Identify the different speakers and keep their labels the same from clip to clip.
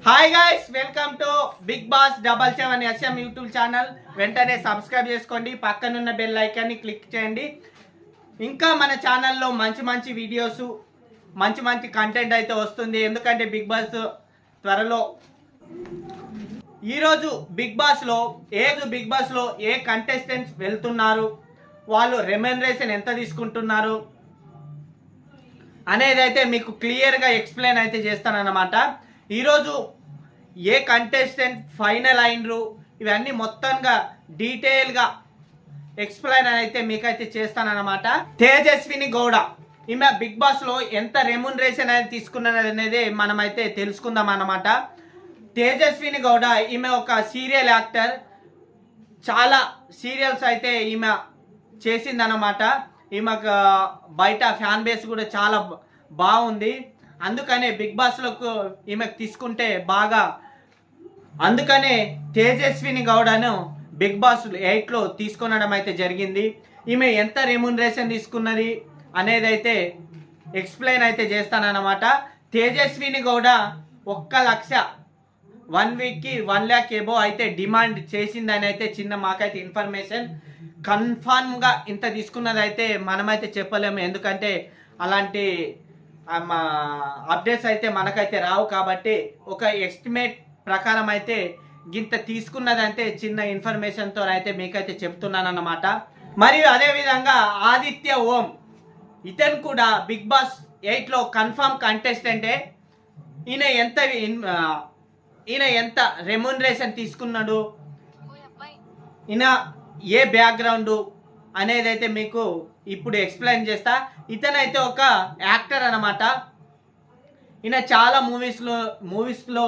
Speaker 1: Hi guys, welcome to Bigg Boss 77 SM YouTube channel. వెంటనే subscribe చేసుకోండి, పక్కనున్న bell ఐకాన్ని క్లిక్ చేయండి. ఇంకా మన ఛానల్లో మంచి మంచి వీడియోస్, మంచి మంచి కంటెంట్ అయితే వస్తుంది. ఎందుకంటే బిగ్ బాస్ త్వరలో ఈరోజు బిగ్ బాస్లో ఏ కంటెస్టెంట్స్ వెళ్తున్నారు, వాళ్ళు రెమ్యునరేషన్ ఎంత తీసుకుంటున్నారు అనేది అయితే మీకు క్లియర్గా ఎక్స్ప్లెయిన్ అయితే చేస్తానన్నమాట. ఈరోజు ఏ కంటెస్టెంట్ ఫైనల్ అయినరు ఇవన్నీ మొత్తంగా డీటెయిల్గా ఎక్స్ప్లెయిన్ అయితే మీకైతే చేస్తానన్నమాట. తేజస్విని గౌడ ఈమె బిగ్ బాస్లో ఎంత రెమ్యునరేషన్ అనేది తీసుకున్నది అనేది మనమైతే తెలుసుకుందాం అన్నమాట. తేజస్విని గౌడ ఈమె ఒక సీరియల్ యాక్టర్, చాలా సీరియల్స్ అయితే ఈమె చేసిందన్నమాట. ఈమెకు బయట ఫ్యాన్ బేస్ కూడా చాలా బాగుంది. అందుకనే బిగ్ బాస్లోకి ఈమెకు తీసుకుంటే బాగా, అందుకనే తేజస్విని గౌడను బిగ్ బాస్ 8లో తీసుకొనడం అయితే జరిగింది. ఈమె ఎంత రెమ్యునరేషన్ తీసుకున్నది అనేది అయితే ఎక్స్ప్లెయిన్ అయితే చేస్తానన్నమాట. తేజస్విని గౌడ 1 లక్ష 1 వీక్కి 1 lakh ఎబో అయితే డిమాండ్ చేసిందని అయితే చిన్న మాకైతే ఇన్ఫర్మేషన్. కన్ఫామ్గా ఇంత తీసుకున్నది అయితే మనమైతే చెప్పలేము, ఎందుకంటే అలాంటి అప్డేట్స్ అయితే మనకైతే రావు. కాబట్టి ఒక ఎస్టిమేట్ ప్రకారం అయితే గింత తీసుకున్నదంటే చిన్న ఇన్ఫర్మేషన్తో అయితే మీకైతే చెప్తున్నాను అన్నమాట. మరియు అదేవిధంగా ఆదిత్య ఓం, ఇతను కూడా బిగ్ బాస్ 8లో కన్ఫామ్ కంటెస్టెంటే. ఈయన ఎంత రెమ్యునరేషన్ తీసుకున్నాడు, ఈయన ఏ బ్యాక్గ్రౌండ్ అనేది అయితే మీకు ఇప్పుడు ఎక్స్ప్లెయిన్ చేస్తా. ఇతనైతే ఒక యాక్టర్ అన్నమాట. ఈయన చాలా మూవీస్లో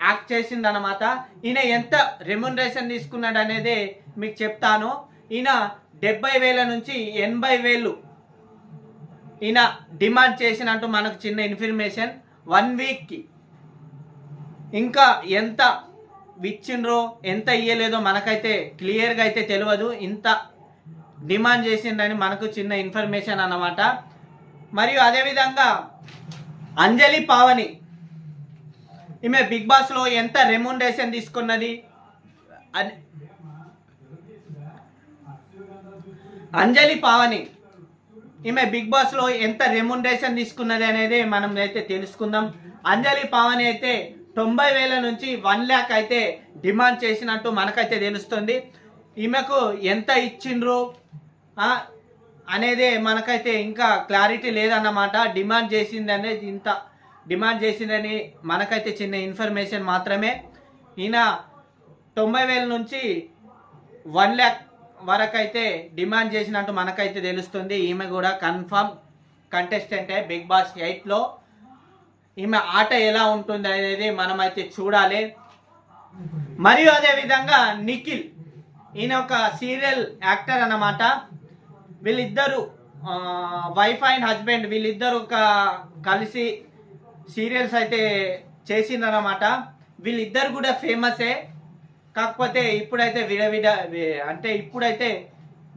Speaker 1: యాక్ట్ చేసిందనమాట. ఈయన ఎంత రెమ్యునరేషన్ తీసుకున్నాడు అనేది మీకు చెప్తాను. ఈయన 70,000 నుంచి 80,000 ఈయన డిమాండ్ చేసినట్టు మనకు చిన్న ఇన్ఫర్మేషన్ 1 వీక్కి. ఇంకా ఎంత ఇచ్చిండ్రో ఎంత ఇయ్యలేదో మనకైతే క్లియర్గా అయితే తెలియదు. ఇంత డిమాండ్ చేసిండ్రని మనకు చిన్న ఇన్ఫర్మేషన్ అన్నమాట. మరియు అదేవిధంగా అంజలి పావని, ఈమె బిగ్ బాస్లో ఎంత రెమ్యునరేషన్ తీసుకున్నది, అంజలి పావని ఈమె బిగ్ బాస్లో ఎంత రెమ్యునరేషన్ తీసుకున్నది అనేది మనం అయితే తెలుసుకుందాం. అంజలి పావని అయితే 90,000 నుంచి 1 lakh అయితే డిమాండ్ చేసినట్టు మనకైతే తెలుస్తుంది. ఈమెకు ఎంత ఇచ్చిండ్రు అనేది మనకైతే ఇంకా క్లారిటీ లేదన్నమాట. డిమాండ్ చేసింది అనేది ఇంత డిమాండ్ చేసిందని మనకైతే చిన్న ఇన్ఫర్మేషన్ మాత్రమే. ఈయన 90,000 నుంచి 1 lakh వరకు అయితే డిమాండ్ చేసినట్టు మనకైతే తెలుస్తుంది. ఈమె కూడా కన్ఫర్మ్ కంటెస్టెంటే బిగ్ బాస్ 8లో. ఈమె ఆట ఎలా ఉంటుంది అనేది మనమైతే చూడాలి. మరియు అదేవిధంగా నిఖిల్, ఈయన ఒక సీరియల్ యాక్టర్ అన్నమాట. వీళ్ళిద్దరు వైఫ్ అండ్ హస్బెండ్, వీళ్ళిద్దరు కలిసి సీరియల్స్ అయితే చేసిందన్నమాట. వీళ్ళిద్దరు కూడా ఫేమసే. కాకపోతే ఇప్పుడైతే ఇప్పుడైతే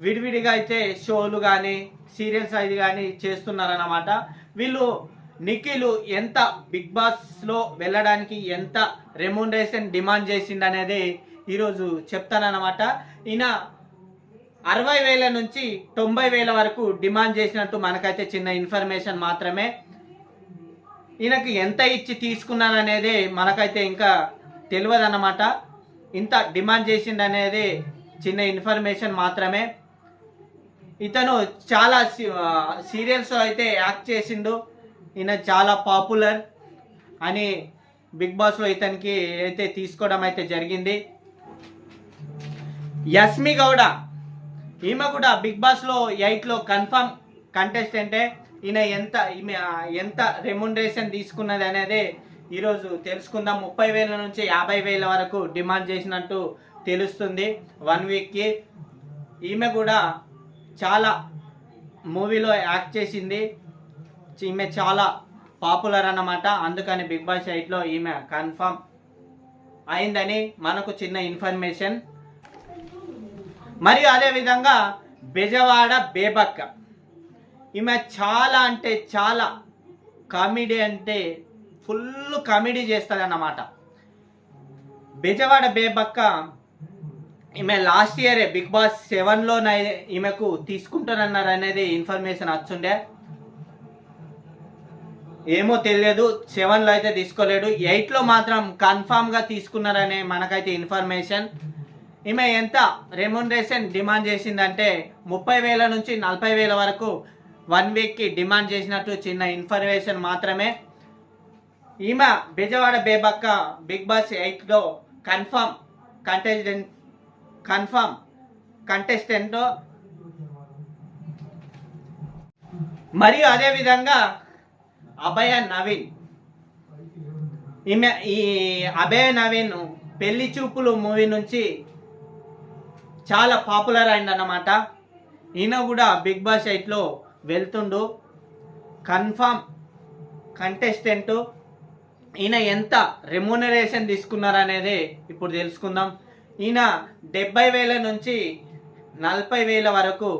Speaker 1: విడివిడిగా అయితే షోలు కానీ సీరియల్స్ అది కానీ చేస్తున్నారన్నమాట. వీళ్ళు నిఖిల్ ఎంత బిగ్ బాస్లో వెళ్ళడానికి ఎంత రెమ్యునరేషన్ డిమాండ్ చేసిండు అనేది ఈరోజు చెప్తానన్నమాట. ఈయన 60,000 నుంచి 90,000 వరకు డిమాండ్ చేసినట్టు మనకైతే చిన్న ఇన్ఫర్మేషన్ మాత్రమే. ఈయనకు ఎంత ఇచ్చి తీసుకున్నారనేది మనకైతే ఇంకా తెలియదు అన్నమాట. ఇంత డిమాండ్ చేసిండు అనేది చిన్న ఇన్ఫర్మేషన్ మాత్రమే. ఇతను చాలా సీరియల్స్ అయితే యాక్ట్ చేసిండు. ఈయన చాలా పాపులర్ అని బిగ్ బాస్లో ఇతనికి అయితే తీసుకోవడం అయితే జరిగింది. యస్మి గౌడ, ఈమె కూడా బిగ్ బాస్లో 8లో కన్ఫర్మ్ కంటెస్టెంటే. ఈమె ఎంత రెమ్యునరేషన్ తీసుకున్నది అనేది ఈరోజు తెలుసుకుందాం. 30,000 నుంచి 50,000 వరకు డిమాండ్ చేసినట్టు తెలుస్తుంది 1 వీక్కి. ఈమె కూడా చాలా మూవీలో యాక్ట్ చేసింది. ఈమె చాలా పాపులర్ అన్నమాట. అందుకని బిగ్ బాస్ 8లో ఈమె కన్ఫర్మ్ అయిందని మనకు చిన్న ఇన్ఫర్మేషన్. మరియు అదేవిధంగా బెజవాడ బేబక్క, ఈమె చాలా అంటే చాలా కామెడీ అంటే ఫుల్ కామెడీ చేస్తుంది అన్నమాట. బెజవాడ బేబక్క ఈమె లాస్ట్ ఇయరే బిగ్ బాస్ 7లో ఈమెకు తీసుకుంటారన్నారు అనేది ఇన్ఫర్మేషన్ వచ్చుండే. ఏమో తెలియదు, 7లో అయితే తీసుకోలేడు, 8లో మాత్రం కన్ఫామ్గా తీసుకున్నారనే మనకైతే ఇన్ఫర్మేషన్. ఈమె ఎంత రెమ్యునరేషన్ డిమాండ్ చేసిందంటే 30,000 నుంచి 40,000 వరకు 1 వీక్కి డిమాండ్ చేసినట్టు చిన్న ఇన్ఫర్మేషన్ మాత్రమే. ఈమె బెజవాడ బేబక్క బిగ్ బాస్ 8లో కన్ఫామ్ కంటెస్టెంట్. మరియు అదేవిధంగా అభయ నవీన్, ఈ అభయ నవీన్ పెళ్లి చూపులు మూవీ నుంచి చాలా పాపులర్ అయిందన్నమాట. ఈయన కూడా బిగ్ బాస్ 8లో వెళ్తుండు, కన్ఫామ్ కంటెస్టెంట్. ఈయన ఎంత రెమ్యూనరేషన్ తీసుకున్నారనేది ఇప్పుడు తెలుసుకుందాం. ఈయన 70,000 నుంచి 40,000 వరకు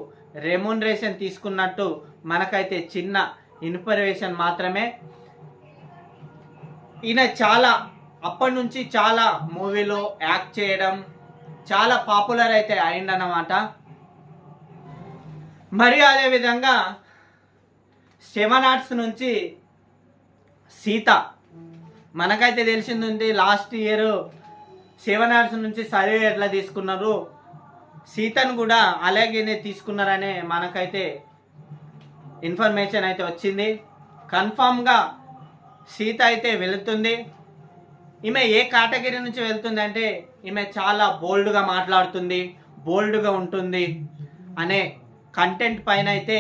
Speaker 1: రెమ్యూనరేషన్ తీసుకున్నట్టు మనకైతే చిన్న ఇన్ఫర్మేషన్ మాత్రమే. ఈయన అప్పటి నుంచి చాలా మూవీలో యాక్ట్ చేయడం, చాలా పాపులర్ అయితే అయిందన్నమాట. మరియు అదేవిధంగా 7 ఆర్ట్స్ నుంచి సీత, మనకైతే తెలిసింది లాస్ట్ ఇయర్ 7 ఆర్ట్స్ నుంచి సర్వే ఎట్లా తీసుకున్నారు, సీతను కూడా అలాగే తీసుకున్నారనే మనకైతే ఇన్ఫర్మేషన్ అయితే వచ్చింది. కన్ఫామ్గా సీత అయితే వెళుతుంది. ఈమె ఏ కేటగిరీ నుంచి వెళ్తుంది అంటే ఈమె చాలా బోల్డ్గా మాట్లాడుతుంది, బోల్డ్గా ఉంటుంది అనే కంటెంట్ పైన అయితే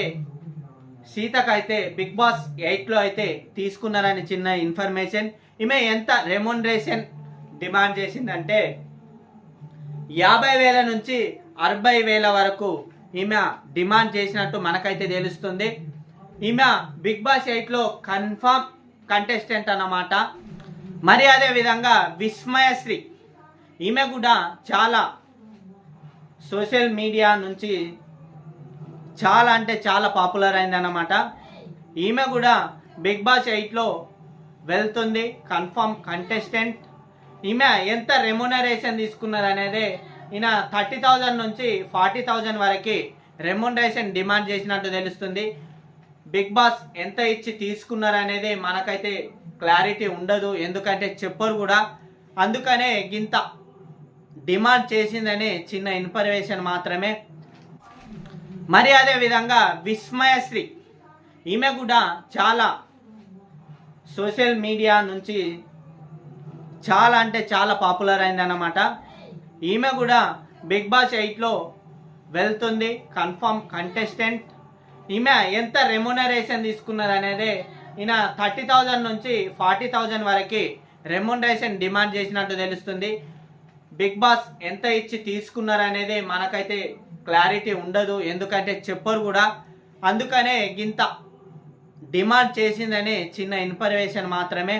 Speaker 1: సీతకైతే బిగ్ బాస్ 8లో అయితే తీసుకున్నారని చిన్న ఇన్ఫర్మేషన్. ఈమె ఎంత రెమ్యూనరేషన్ డిమాండ్ చేసిందంటే 50,000 నుంచి 60,000 వరకు ఈమె డిమాండ్ చేసినట్టు మనకైతే తెలుస్తుంది. ఈమె బిగ్ బాస్ 8లో కన్ఫామ్ కంటెస్టెంట్ అన్నమాట. మరి అదే విధంగా విస్మయశ్రీ, ఈమె కూడా చాలా సోషల్ మీడియా నుంచి చాలా అంటే చాలా పాపులర్ అయిందన్నమాట. ఈమె కూడా బిగ్ బాస్ 8లో వెళ్తుంది, కన్ఫామ్ కంటెస్టెంట్. ఈమె ఎంత రెమ్యూనరేషన్ తీసుకున్నది అనేది ఈయన 30,000 నుంచి 40,000 వరకు రెమ్యూనరేషన్ డిమాండ్ చేసినట్టు తెలుస్తుంది. బిగ్ బాస్ ఎంత ఇచ్చి తీసుకున్నారనేది మనకైతే క్లారిటీ ఉండదు, ఎందుకంటే చెప్పరు కూడా. అందుకనే గింత డిమాండ్ చేసిందని చిన్న ఇన్ఫర్మేషన్ మాత్రమే. మరి అదే విధంగా విస్మయశ్రీ, ఈమె కూడా చాలా సోషల్ మీడియా నుంచి చాలా అంటే చాలా పాపులర్ అయిందన్నమాట. ఈమె కూడా బిగ్ బాస్ 8లో వెళ్తుంది, కన్ఫామ్ కంటెస్టెంట్. ఈమె ఎంత రెమ్యూనరేషన్ తీసుకున్నది అనేది ఈయన 30,000 నుంచి 40,000 వరకు రెమ్యూనరేషన్ డిమాండ్ చేసినట్టు తెలుస్తుంది. బిగ్ బాస్ ఎంత ఇచ్చి తీసుకున్నారు అనేది మనకైతే క్లారిటీ ఉండదు, ఎందుకంటే చెప్పరు కూడా. అందుకనే గింత డిమాండ్ చేసిందని చిన్న ఇన్ఫర్మేషన్ మాత్రమే.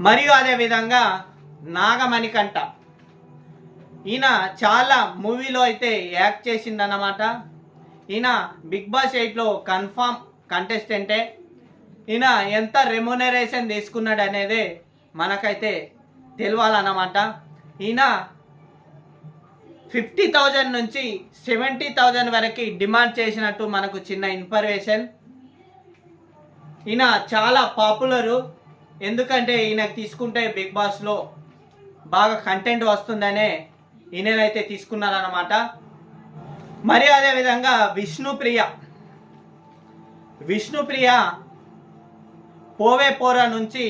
Speaker 1: మరియు అదే విధంగా నాగమణికంఠ, ఈయన చాలా మూవీలో అయితే యాక్ట్ చేసిందన్నమాట. ఈయన బిగ్ బాస్ 8లో కన్ఫామ్ కంటెస్టెంటే. ఈయన ఎంత రెమ్యూనరేషన్ తీసుకున్నాడు అనేది మనకైతే తెలియాలన్నమాట. ఈయన 50,000 నుంచి 70,000 వరకు డిమాండ్ చేసినట్టు మనకు చిన్న ఇన్ఫర్మేషన్. ఈయన చాలా పాపులరు, ఎందుకంటే ఈయనకు తీసుకుంటే బిగ్ బాస్లో బాగా కంటెంట్ వస్తుందనే ఈయనైతే తీసుకున్నారన్నమాట. మరి అదేవిధంగా విష్ణుప్రియ పోవే పోరా నుంచి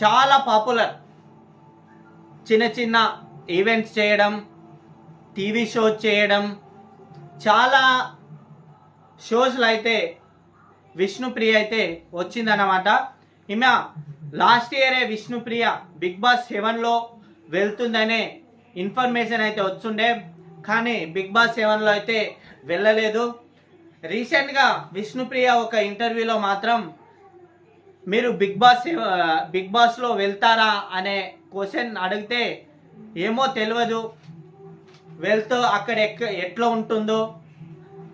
Speaker 1: చాలా పాపులర్. చిన్న చిన్న ఈవెంట్స్ చేయడం, టీవీ షోస్ చేయడం, చాలా షోస్లో అయితే విష్ణుప్రియ అయితే వచ్చిందన్నమాట. ఈమె లాస్ట్ ఇయరే విష్ణుప్రియ బిగ్ బాస్ 7లో వెళ్తుందనే ఇన్ఫర్మేషన్ అయితే వచ్చుండే, కానీ బిగ్ బాస్ 7లో అయితే వెళ్ళలేదు. రీసెంట్గా విష్ణుప్రియ ఒక ఇంటర్వ్యూలో మాత్రం మీరు బిగ్ బాస్లో వెళ్తారా అనే క్వశ్చన్ అడిగితే ఏమో తెలియదు, వెళ్తూ అక్కడ ఎట్లా ఉంటుందో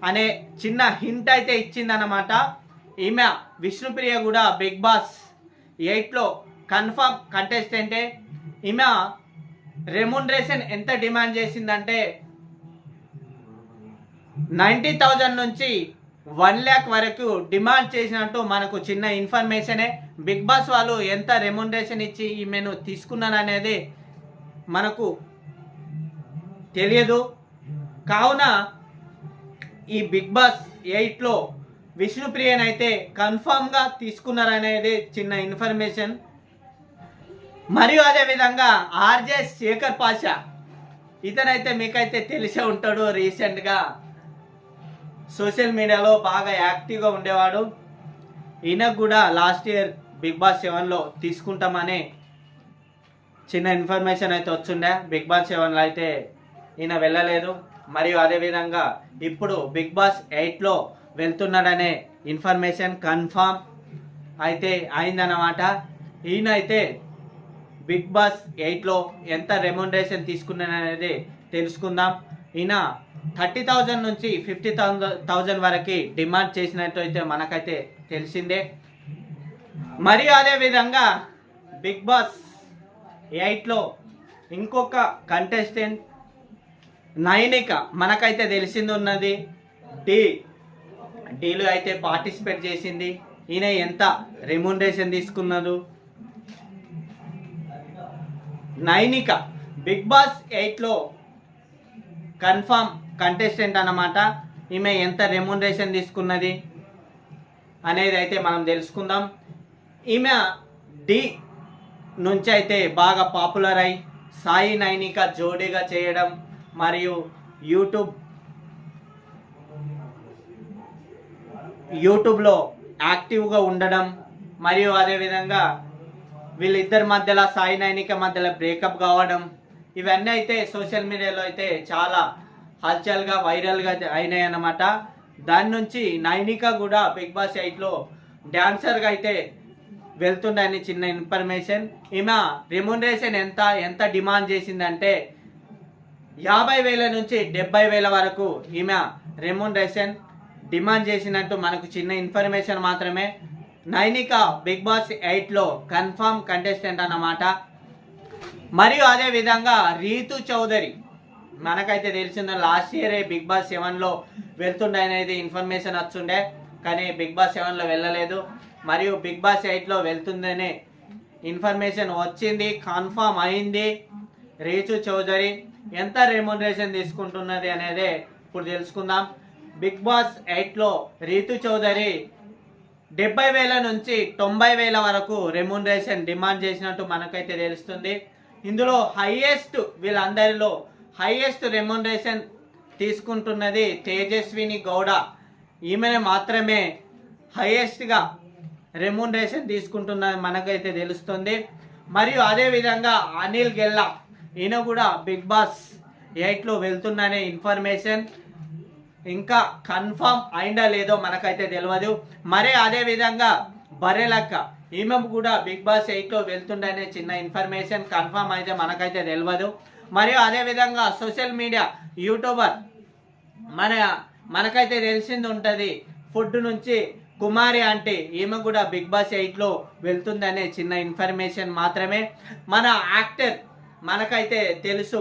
Speaker 1: అనే చిన్న హింట్ అయితే ఇచ్చిందన్నమాట. ఈమె విష్ణుప్రియ కూడా బిగ్ బాస్ 8లో కన్ఫర్మ్ కంటెస్టెంటే. ఈమె రెమ్యునరేషన్ ఎంత డిమాండ్ చేసిందంటే 90,000 నుంచి 1 lakh వరకు డిమాండ్ చేసినట్టు మనకు చిన్న ఇన్ఫర్మేషనే. బిగ్ బాస్ వాళ్ళు ఎంత రెమ్యునరేషన్ ఇచ్చి ఈమెను తీసుకున్నారనేది మనకు తెలియదు. కావున ఈ బిగ్ బాస్ 8లో విష్ణుప్రియనైతే కన్ఫామ్గా తీసుకున్నారనేది చిన్న ఇన్ఫర్మేషన్. మరియు అదేవిధంగా ఆర్జే శేఖర్ పాషా, ఇతనైతే మీకైతే తెలిసే ఉంటాడు. రీసెంట్గా సోషల్ మీడియాలో బాగా యాక్టివ్గా ఉండేవాడు. ఈయనకు కూడా లాస్ట్ ఇయర్ బిగ్ బాస్ 7లో తీసుకుంటామని చిన్న ఇన్ఫర్మేషన్ అయితే వచ్చిండే. బిగ్ బాస్ 7లో అయితే ఈయన వెళ్ళలేదు. మరియు అదేవిధంగా ఇప్పుడు బిగ్ బాస్ 8లో వెళ్తున్నాడనే ఇన్ఫర్మేషన్ కన్ఫామ్ అయితే అయిందన్నమాట. ఈయన అయితే బిగ్ బాస్ 8లో ఎంత రెమ్యునరేషన్ తీసుకున్నాడనేది తెలుసుకుందాం. ఈయన 30,000 నుంచి 50,000 వరకు డిమాండ్ చేసినట్టు అయితే మనకైతే తెలిసిందే. మరియు అదేవిధంగా బిగ్ బాస్ 8లో ఇంకొక కంటెస్టెంట్ నైనిక మనకైతే తెలిసింది ఉన్నది. డీలో అయితే పార్టిసిపేట్ చేసింది. ఈయన ఎంత రెమ్యునరేషన్ తీసుకున్నారు? నైనిక బిగ్ బాస్ 8లో కన్ఫామ్ కంటెస్టెంట్ అన్నమాట. ఈమె ఎంత రెమ్యునరేషన్ తీసుకున్నది అనేది అయితే మనం తెలుసుకుందాం. ఈమె డి నుంచి అయితే బాగా పాపులర్ అయి సాయి నైనిక జోడీగా చేయడం మరియు యూట్యూబ్లో యాక్టివ్గా ఉండడం మరియు అదేవిధంగా వీళ్ళిద్దరి మధ్యలో సాయి నైనిక మధ్యలో బ్రేకప్ కావడం, ఇవన్నీ అయితే సోషల్ మీడియాలో అయితే చాలా హల్చల్గా వైరల్గా అయినాయి అన్నమాట. దాని నుంచి నైనిక కూడా బిగ్ బాస్ 8లో డాన్సర్గా అయితే వెళ్తుండని చిన్న ఇన్ఫర్మేషన్. ఈమె రెమ్యునరేషన్ ఎంత డిమాండ్ చేసిందంటే 50,000 నుంచి 70,000 వరకు ఈమె రెమ్యునరేషన్ డిమాండ్ చేసినట్టు మనకు చిన్న ఇన్ఫర్మేషన్ మాత్రమే. నైనిక బిగ్ బాస్ 8లో కన్ఫర్మ్ కంటెస్టెంట్ అన్నమాట. మరియు అదేవిధంగా రీతు చౌదరి మనకైతే తెలిసిందో లాస్ట్ ఇయరే బిగ్ బాస్ 7లో వెళ్తుండే అనేది ఇన్ఫర్మేషన్ వచ్చుండే, కానీ బిగ్ బాస్ 7లో వెళ్ళలేదు. మరియు బిగ్ బాస్ 8లో వెళ్తుందనే ఇన్ఫర్మేషన్ వచ్చింది, కన్ఫర్మ్ అయింది. రీతు చౌదరి ఎంత రెమ్యునరేషన్ తీసుకుంటున్నది అనేది ఇప్పుడు తెలుసుకుందాం. బిగ్ బాస్ 8లో రీతు చౌదరి 70,000 నుంచి 90,000 వరకు రెమ్యునరేషన్ డిమాండ్ చేసినట్టు మనకైతే తెలుస్తుంది. ఇందులో వీళ్ళందరిలో హైయెస్ట్ రెమ్యునరేషన్ తీసుకుంటున్నది తేజస్విని గౌడ. ఈమెనే మాత్రమే హైయెస్ట్గా రెమ్యునరేషన్ తీసుకుంటున్నది మనకైతే తెలుస్తుంది. మరియు అదేవిధంగా అనిల్ గెల్లా, ఈయన కూడా బిగ్ బాస్ 8లో వెళ్తున్ననే ఇన్ఫర్మేషన్ ఇంకా కన్ఫర్మ్ అయిందా లేదో మనకైతే తెలియదు. మరి అదేవిధంగా బర్రెలక్క, ఈమె కూడా బిగ్ బాస్ 8లో వెళ్తుండనే చిన్న ఇన్ఫర్మేషన్ కన్ఫర్మ్ అయితే మనకైతే తెలియదు. మరియు అదేవిధంగా సోషల్ మీడియా యూట్యూబర్ మనకైతే తెలిసింది ఉంటుంది ఫుడ్ నుంచి కుమారి అంటే ఈమె కూడా బిగ్ బాస్ 8లో వెళ్తుందనే చిన్న ఇన్ఫర్మేషన్ మాత్రమే. మన యాక్టర్ మనకైతే తెలుసు